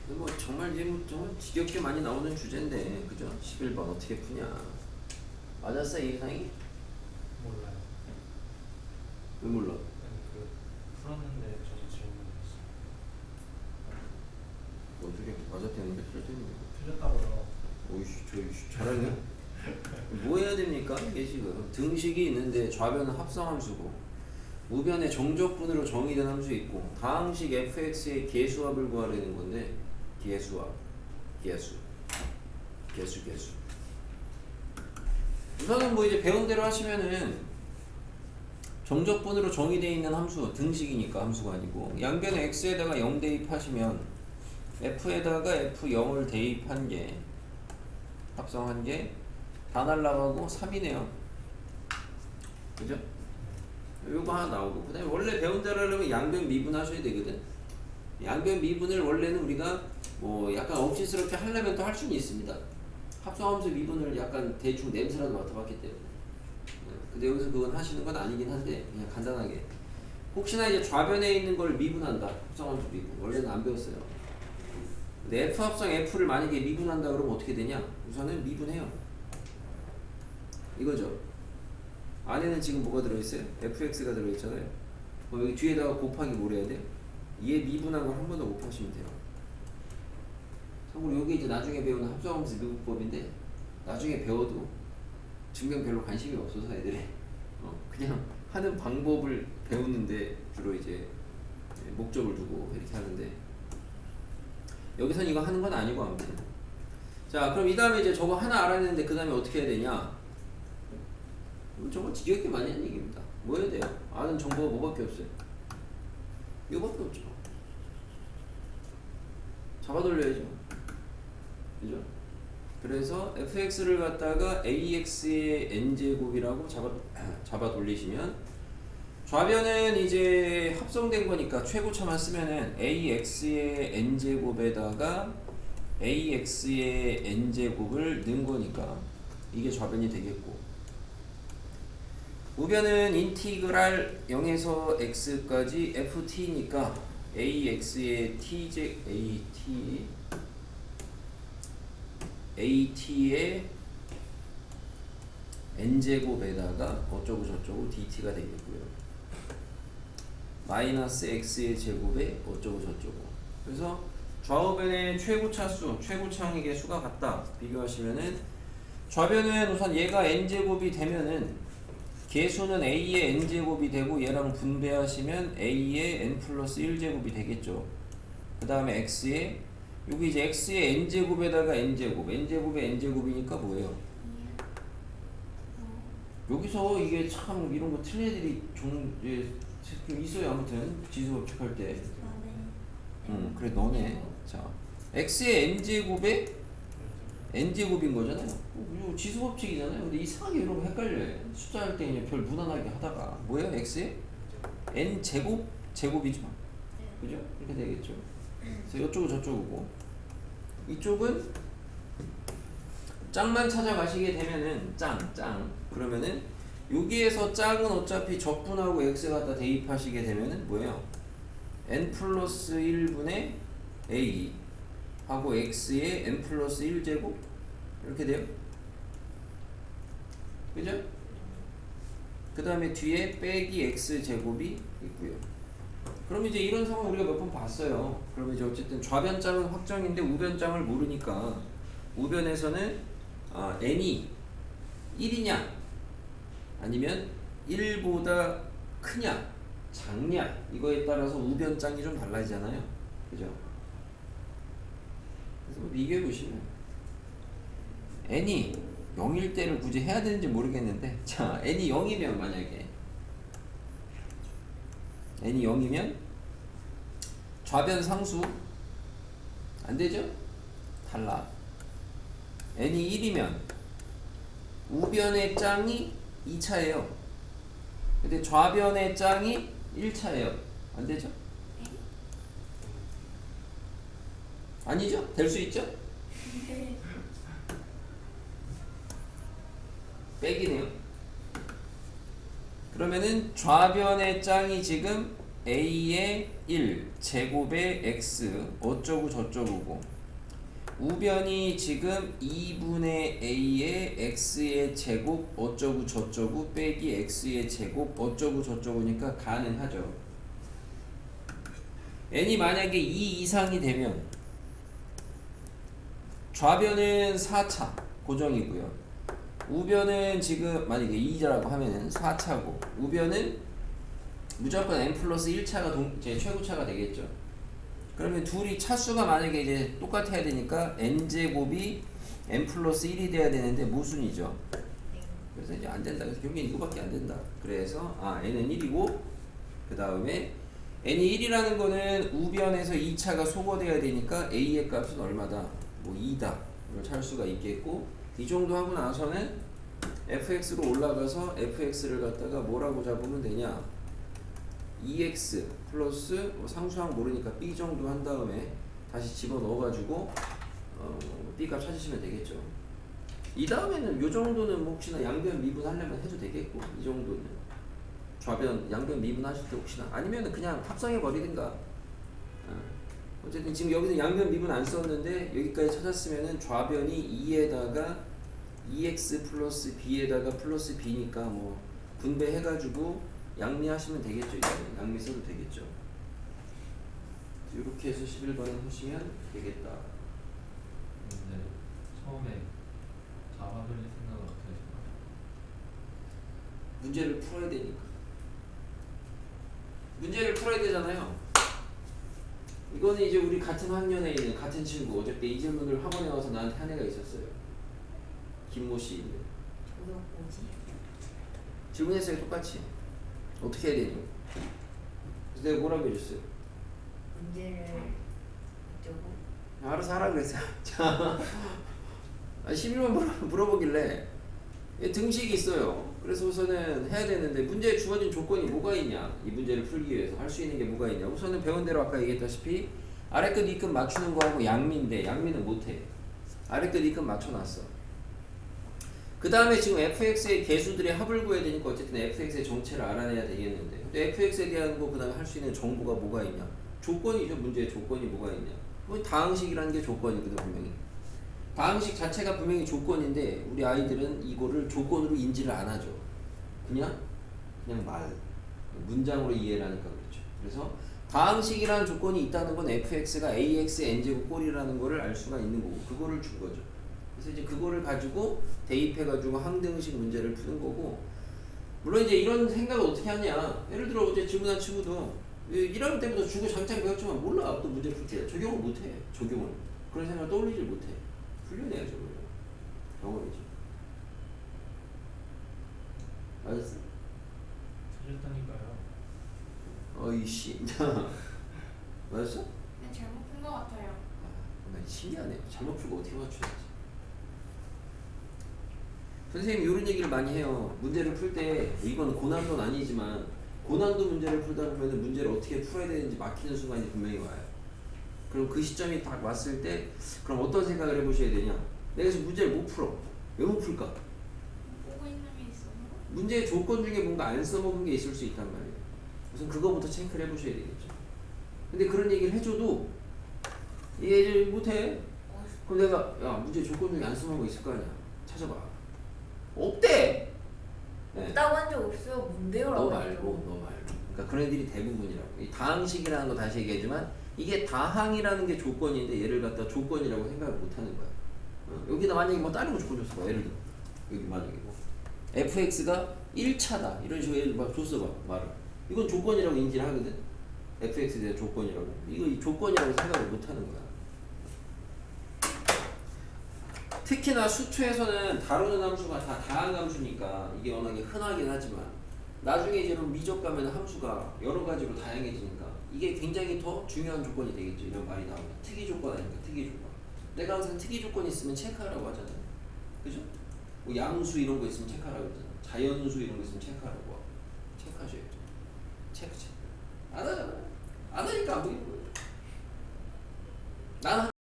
뭐 정말 이제 뭐 정말 지겹게 많이 나오는 주제인데 그죠? 11번 어떻게 푸냐? 맞았어 이 이상이? 몰라요. 왜 몰라? 아니 그 풀었는데 저도 질문했어요. 어떻게 맞았다는 게 틀렸다는 게? 틀렸다고요. 오이씨 저 잘하네. 뭐 해야 됩니까? 이게 지금 등식이 있는데 좌변은 합성함수고 우변에 정적분으로 정의된 함수 있고 다항식 fx의 계수합을 구하려는 건데 계수합 계수 우선은 뭐 이제 배운 대로 하시면은 정적분으로 정의되어 있는 함수 등식이니까 함수가 아니고 양변에 x에다가 0 대입하시면 f에다가 f0을 대입한 게 합성한 게 다 날라가고 3이네요. 그죠? 요거 하나 나오고 그 다음에 원래 배운 대로 하려면 양변 미분하셔야 되거든. 양변 미분을 원래는 우리가 뭐 약간 억지스럽게 하려면 또 할 수는 있습니다. 합성함수 미분을 약간 대충 냄새라도 맡아봤기 때문에. 근데 여기서 그건 하시는 건 아니긴 한데 그냥 간단하게 혹시나 이제 좌변에 있는 걸 미분한다. 합성함수 미분 원래는 안 배웠어요. 근데 F 합성 F를 만약에 미분한다 그러면 어떻게 되냐? 우선은 미분해요. 이거죠. 안에는 지금 뭐가 들어있어요? fx가 들어있잖아요. 그럼 여기 뒤에다가 곱하기 뭘 해야 돼요? 얘 미분한 걸 한 번 더 곱하시면 돼요. 참고로 이게 이제 나중에 배우는 합성함수 미분법인데 나중에 배워도 증명 별로 관심이 없어서 애들이 그냥 하는 방법을 배우는데 주로 이제 목적을 두고 이렇게 하는데 여기선 이거 하는 건 아니고 아무튼 자 그럼 이 다음에 이제 저거 하나 알아냈는데 그 다음에 어떻게 해야 되냐? 정말 지겹게 많이 하는 얘기입니다. 뭐 해야 돼요? 아는 정보가 뭐밖에 없어요? 이거밖에 없죠. 잡아 돌려야죠. 그죠? 그래서 fx를 갖다가 ax의 n제곱이라고 잡아 돌리시면 좌변은 이제 합성된 거니까 최고차만 쓰면은 ax의 n제곱에다가 ax의 n제곱을 넣은 거니까 이게 좌변이 되겠고 우변은 인티그랄 0에서 x까지 ft니까 ax의 at의 n제곱에다가 어쩌고 저쩌고 dt가 되겠고요. 마이너스 x의 제곱에 어쩌고 저쩌고. 그래서 좌우변의 최고차수, 최고차항의 수가 같다. 비교하시면은 좌변은 우선 얘가 n제곱이 되면은 개수는 a의 n제곱이 되고 얘랑 분배하시면 a의 n 플러스 1제곱이 되겠죠. 그 다음에 x의 여기 이제 x의 n제곱에다가 n제곱 n제곱에 n제곱이니까 뭐예요? 여기서 이게 참 이런 거 틀린 애들이 좀 있어요. 아무튼 지수법칙 할 때. 그래 너네. 자 x의 n제곱에 n제곱인 거잖아요. 이거 지수법칙이잖아요. 근데 이상하게 이런 거 헷갈려요. 숫자 할 때 그냥 별 무난하게 하다가 뭐예요? x의 n제곱? 제곱이죠. 그죠? 이렇게 되겠죠. 그래서 이쪽은 저쪽이고 이쪽은 짱만 찾아가시게 되면은 짱 그러면은 여기에서 짱은 어차피 적분하고 x 갖다 대입하시게 되면은 뭐예요? n 플러스 1분의 a 하고 x의 n 플러스 1제곱 이렇게 돼요. 그죠? 그 다음에 뒤에 빼기 x제곱이 있고요. 그럼 이제 이런 상황 우리가 몇 번 봤어요. 그러면 이제 어쨌든 좌변장은 확정인데 우변장을 모르니까 우변에서는 n이 1이냐 아니면 1보다 크냐 작냐 이거에 따라서 우변장이 좀 달라지잖아요. 그죠? 그래서 비교해 보시면 n이 0일 때를 굳이 해야 되는지 모르겠는데 자 n이 0이면 만약에 n이 0이면 좌변 상수 안되죠? 탈락. n이 1이면 우변의 짱이 2차예요. 근데 좌변의 짱이 1차예요. 안되죠? 아니죠? 될 수 있죠? 빼기네요. 그러면은 좌변의 짱이 지금 a의 1 제곱의 x 어쩌고 저쩌고고 우변이 지금 2분의 a의 x의 제곱 어쩌고 저쩌고 빼기 x의 제곱 어쩌고 저쩌고니까 가능하죠. n이 만약에 2 이상이 되면 좌변은 4차 고정이고요. 우변은 지금 만약에 2라고 하면은 4차고 우변은 무조건 n 플러스 1차가 제 최고차가 되겠죠. 그러면 둘이 차수가 만약에 이제 똑같아야 되니까 n제곱이 n 플러스 1이 돼야 되는데 모순이죠. 그래서 이제 안 된다. 그래서 결국엔 이거밖에 안 된다. 그래서 n은 1이고 그 다음에 n이 1이라는 거는 우변에서 2차가 소거돼야 되니까 a의 값은 얼마다? 뭐 2다. 이걸 찾을 수가 있겠고 이 정도 하고 나서는 fx로 올라가서 fx를 갖다가 뭐라고 잡으면 되냐? 2x 플러스 상수항 모르니까 b 정도 한 다음에 다시 집어넣어가지고 b 값 찾으시면 되겠죠. 이 다음에는 요 정도는 뭐 혹시나 양변 미분하려면 해도 되겠고 이 정도는 좌변 양변 미분하실 때 혹시나 아니면은 그냥 합성해 버리든가. 어쨌든 지금 여기서 양변 미분 안 썼는데 여기까지 찾았으면은 좌변이 2에다가 2x 플러스 b에다가 플러스 b니까 뭐 분배해가지고 양미하시면 되겠죠. 이제는 양미 써도 되겠죠. 이렇게 해서 11번에 하시면 되겠다. 근데 처음에 자바 돌릴 생각을 어떻게 하셨나요? 문제를 풀어야 되니까. 문제를 풀어야 되잖아요. 이거는 이제 우리 같은 학년에 있는 같은 친구 어저께 이 질문을 학원에 와서 나한테 한 애가 있었어요. 김모 씨 있는. 저도 뭐지? 질문했어요. 똑같이. 어떻게 해야 되니? 그래서 내가 뭐라고 해줬어요? 문제를 어쩌고? 알아서 하라 그랬어요. 자, 11번 물어보길래 등식이 있어요. 그래서 우선은 해야 되는데 문제에 주어진 조건이 뭐가 있냐? 이 문제를 풀기 위해서 할 수 있는 게 뭐가 있냐? 우선은 배운 대로 아까 얘기했다시피 아래 끝, 위 끝 맞추는 거하고 양미인데 양미는 못해. 아래 끝, 위 끝 맞춰놨어. 그 다음에 지금 fx의 개수들의 합을 구해야 되니까 어쨌든 fx의 정체를 알아내야 되겠는데 근데 fx에 대한 거 그 다음에 할 수 있는 정보가 뭐가 있냐? 조건이죠. 문제의 조건이 뭐가 있냐? 뭐 다항식이라는 게 조건이거든 분명히. 다항식 자체가 분명히 조건인데 우리 아이들은 이거를 조건으로 인지를 안 하죠. 그냥 말 문장으로 이해를 하니까 그렇죠. 그래서 다항식이라는 조건이 있다는 건 fx가 ax n제곱 꼴이라는 거를 알 수가 있는 거고 그거를 준 거죠. 그래서 이제 그거를 가지고 대입해가지고 항등식 문제를 푸는 거고 물론 이제 이런 생각을 어떻게 하냐 예를 들어 어제 질문한 친구도 1학년 때부터 주고 장창 배웠지만 몰라 또 문제 풀 때 적용을 못해 적용을 그런 생각을 떠올리질 못해 훈련해야죠 경험이죠. 맞았어? 틀렸다니까요. 어이씨 맞았어? 그냥 잘못 푼 것 같아요. 난 신기하네. 잘못 풀고 어떻게 맞추는지. 선생님이 이런 얘기를 많이 해요. 문제를 풀 때 이건 고난도는 아니지만 고난도 문제를 풀다 보면 문제를 어떻게 풀어야 되는지 막히는 순간이 분명히 와요. 그럼 그 시점이 딱 왔을 때 그럼 어떤 생각을 해보셔야 되냐? 내가 지금 문제를 못 풀어. 왜 못 풀까? 보고 있는 게 있어서. 문제의 조건 중에 뭔가 안 써먹은 게 있을 수 있단 말이에요. 우선 그거부터 체크를 해보셔야 되겠죠. 근데 그런 얘기를 해줘도 이해 못해. 그럼 내가 야 문제 조건 중에 안 써먹은 거 있을 거 아니야. 찾아봐. 없대. 네. 없다고 한 적 없어요. 뭔데요라고 너 말고. 그러니까 그런 애들이 대부분이라고. 이 다항식이라는 거 다시 얘기하지만 이게 다항이라는 게 조건인데 얘를 갖다 조건이라고 생각을 못하는 거야. 여기다 만약에 뭐 다른 거 조건 줬어 봐. 예를 들어 여기 만약에 뭐 fx가 1차다 이런 식으로 예를 막 줬어 봐 말을. 이건 조건이라고 인지를 하거든. fx에 대한 조건이라고. 이거 조건이라고 생각을 못하는 거야. 특히나 수투에서는 다루는 함수가 다 다항 함수니까 이게 워낙에 흔하긴 하지만 나중에 이제 미적 가면 함수가 여러 가지로 다양해지니까 이게 굉장히 더 중요한 조건이 되겠죠. 이런 말이 나오면 특이 조건 아닙니까? 특이 조건. 내가 항상 특이 조건이 있으면 체크하라고 하잖아요. 그죠? 뭐 양수 이런 거 있으면 체크하라고 하잖아요. 자연수 이런 거 있으면 체크하라고 하고 체크하셔야죠. 체크. 안 하잖아요. 안 하니까 안 보여.